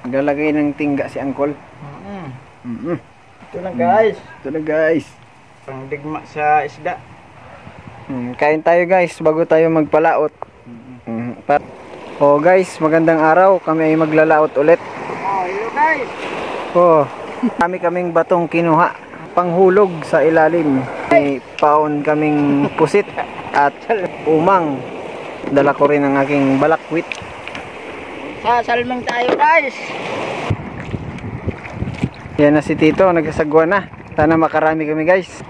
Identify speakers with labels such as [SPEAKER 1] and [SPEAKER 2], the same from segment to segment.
[SPEAKER 1] Naglalagay ng tingga si Uncle.
[SPEAKER 2] Ito lang guys.
[SPEAKER 1] Ito na guys.
[SPEAKER 2] Pangdigma sa isda.
[SPEAKER 1] Kain tayo guys bago tayo magpalaot. Oh guys, magandang araw. Kami ay maglalaot ulit.
[SPEAKER 2] Oh, hello guys.
[SPEAKER 1] Oh, kaming batong kinuha. Panghulog sa ilalim. May paon kaming pusit at umang. Dala ko rin ang aking balakwit.
[SPEAKER 2] Sasalmang tayo guys.
[SPEAKER 1] Yan na si Tito, nagsasagwa na. Sana makarami kami guys.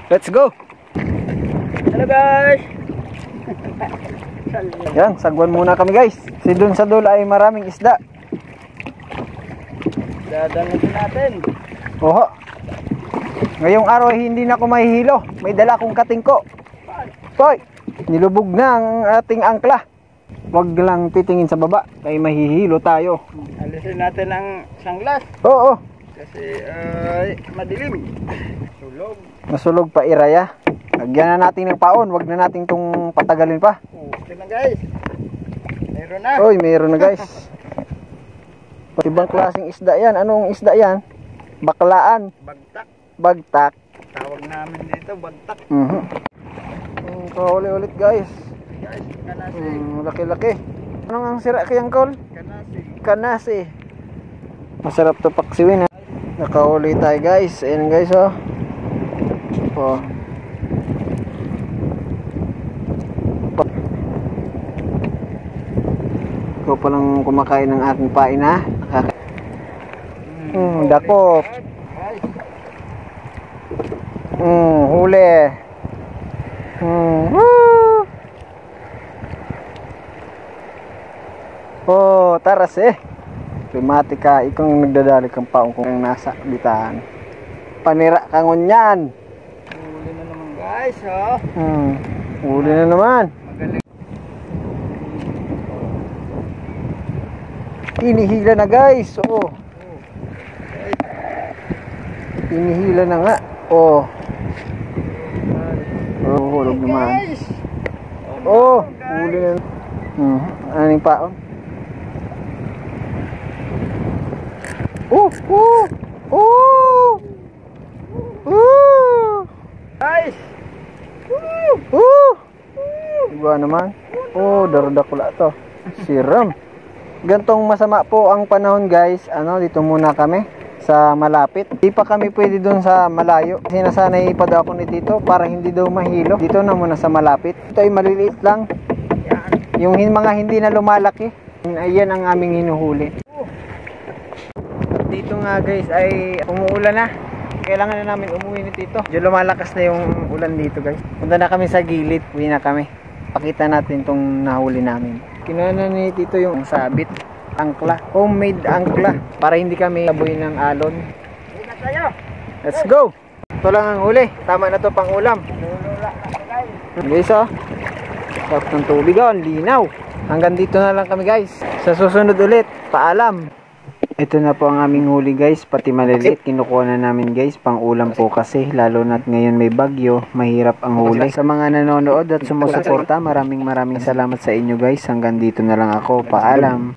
[SPEAKER 1] Let's go!
[SPEAKER 2] Hello guys.
[SPEAKER 1] Yan, sagwan muna kami guys. Si dun sa dulo ay maraming isda.
[SPEAKER 2] Dadamitin natin.
[SPEAKER 1] Oho. Ngayong araw ay hindi na ako mahihilo. May dala akong katingko. Hoy, nilubog na ang ating angkla. Huwag lang titingin sa baba. Kaya mahihilo tayo.
[SPEAKER 2] Alisin natin ang sanglas.
[SPEAKER 1] Oo.
[SPEAKER 2] Kasi madilim. Sulog.
[SPEAKER 1] Masulog pa iraya. Lagyan na natin ng paon. Huwag na natin itong patagalin pa.
[SPEAKER 2] Ito na guys. Meron na.
[SPEAKER 1] Oy, meron na guys. Ibang klaseng isda yan. Anong isda yan? Baklaan.
[SPEAKER 2] Bagtak.
[SPEAKER 1] Bagtak.
[SPEAKER 2] Tawag namin dito, bagtak.
[SPEAKER 1] Kahuli ulit guys.
[SPEAKER 2] Guys, kanasi.
[SPEAKER 1] Laki-laki. Anong ang sira kay Uncle?
[SPEAKER 2] Kanasi.
[SPEAKER 1] Kanasi. Masarap to paksiwin ha. Nakahuli tayo guys. Ayan guys oh. Oh. Ikaw palang kumakain ng ating pain ha. Dako. Huli. Oh, taras eh. Klimatika, ikaw nagdadali kang paong kung nasa bitahan. Panira ka ngunyan.
[SPEAKER 2] Huli na naman guys, oh.
[SPEAKER 1] Huli na naman.
[SPEAKER 2] Magaling.
[SPEAKER 1] Inihila na guys. Oh. Inihila na nga. Oh. Oh, hulog naman.
[SPEAKER 2] Guys.
[SPEAKER 1] Oh, huli na. Aning paon.
[SPEAKER 2] Guys.
[SPEAKER 1] Diba naman? Oh, darodakula to. Siram. Gantong masama po ang panahon guys. Dito muna kami sa malapit. Di pa kami pwede dun sa malayo. Sinasanay pa daw ako ni Tito para hindi daw mahilo. Dito na muna sa malapit. Ito ay maliliit lang. Yung mga hindi na lumalaki. Ayan ang aming hinuhuli. Dito nga guys ay umuulan na. Kailangan na namin umuwi ni Tito. Diyo lumalakas na yung ulan dito guys. Punta na kami sa gilid. Uwi na kami. Pakita natin tong nahuli namin. Kinuha na ni Tito yung sabit. Angkla. Homemade angkla. Para hindi kami laboy ng alon. Let's go! Ito lang ang huli. Tama na to pang ulam. Guys oh. Sarap ng tubig oh. Linaw. Hanggang dito na lang kami guys. Sa susunod ulit. Paalam. Ito na po ang aming huli guys, pati maliliit kinukuha na namin guys, pang ulam po kasi lalo na't ngayon may bagyo, mahirap ang huli. Sa mga nanonood at sumusuporta, maraming salamat sa inyo guys. Hanggang dito na lang ako, paalam.